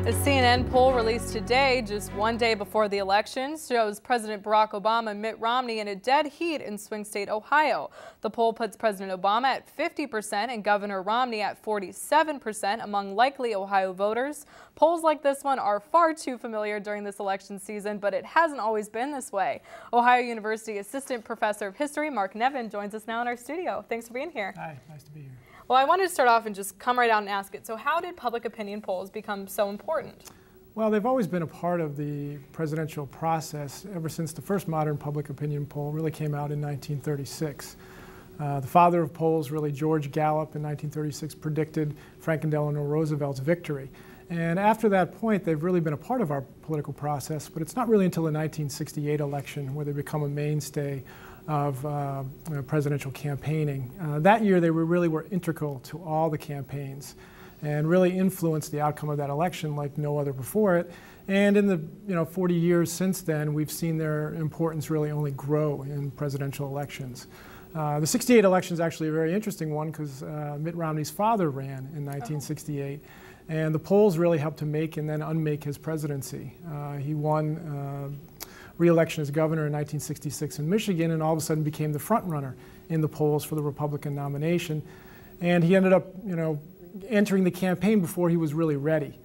A CNN poll released today, just one day before the election, shows President Barack Obama and Mitt Romney in a dead heat in swing state Ohio. The poll puts President Obama at 50% and Governor Romney at 47% among likely Ohio voters. Polls like this one are far too familiar during this election season, but it hasn't always been this way. Ohio University Assistant Professor of History Mark Nevin joins us now in our studio. Thanks for being here. Hi, nice to be here. Well, I wanted to start off and just come right out and ask it. So how did public opinion polls become so important? Well, they've always been a part of the presidential process ever since the first modern public opinion poll really came out in 1936. The father of polls, really George Gallup, in 1936 predicted Franklin Delano Roosevelt's victory. And after that point, they've really been a part of our political process, but it's not really until the 1968 election where they become a mainstay of presidential campaigning. That year, they really were integral to all the campaigns and really influenced the outcome of that election like no other before it. And in the 40 years since then, we've seen their importance really only grow in presidential elections. The 68 election is actually a very interesting one because Mitt Romney's father ran in 1968. And the polls really helped to make and then unmake his presidency. He won re-election as governor in 1966 in Michigan and all of a sudden became the front runner in the polls for the Republican nomination. And he ended up, entering the campaign before he was really ready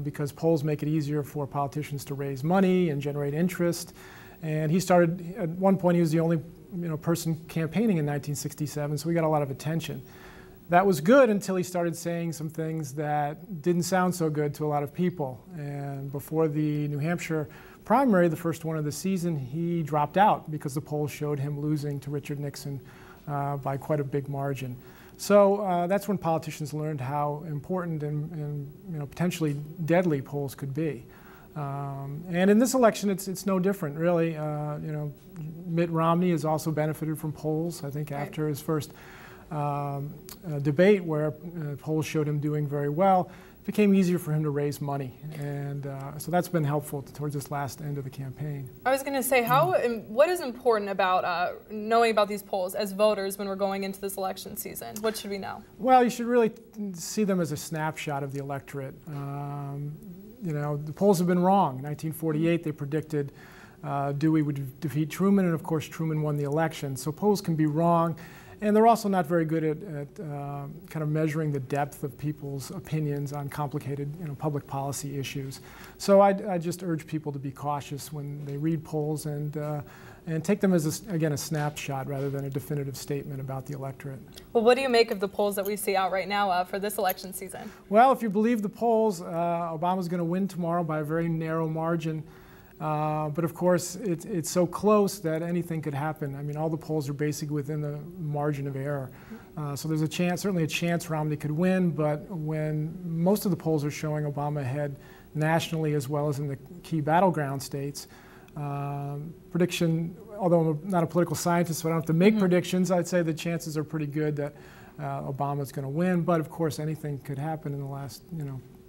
because polls make it easier for politicians to raise money and generate interest. And he started, at one point he was the only person campaigning in 1967, so he got a lot of attention. That was good until he started saying some things that didn't sound so good to a lot of people. And before the New Hampshire primary, the first one of the season, he dropped out because the polls showed him losing to Richard Nixon by quite a big margin. So that's when politicians learned how important and potentially deadly polls could be. And in this election, it's no different, really. Mitt Romney has also benefited from polls. I think after his first debate where polls showed him doing very well, it became easier for him to raise money. And so that's been helpful towards this last end of the campaign. I was going to say, what is important about knowing about these polls as voters when we're going into this election season? What should we know? Well, you should really see them as a snapshot of the electorate. The polls have been wrong. In 1948, they predicted Dewey would defeat Truman, and of course Truman won the election. So polls can be wrong. And they're also not very good at kind of measuring the depth of people's opinions on complicated public policy issues. So I just urge people to be cautious when they read polls and take them as, again, a snapshot rather than a definitive statement about the electorate. Well, what do you make of the polls that we see out right now for this election season? Well, if you believe the polls, Obama's going to win tomorrow by a very narrow margin. But of course, it's so close that anything could happen. I mean, all the polls are basically within the margin of error. So there's a chance, certainly a chance Romney could win, but when most of the polls are showing Obama ahead nationally as well as in the key battleground states, prediction, although I'm not a political scientist, so I don't have to make predictions, I'd say the chances are pretty good that Obama's going to win. But of course, anything could happen in the last,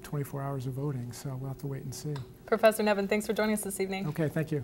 24 hours of voting, so we'll have to wait and see. Professor Nevin, thanks for joining us this evening. Okay, thank you.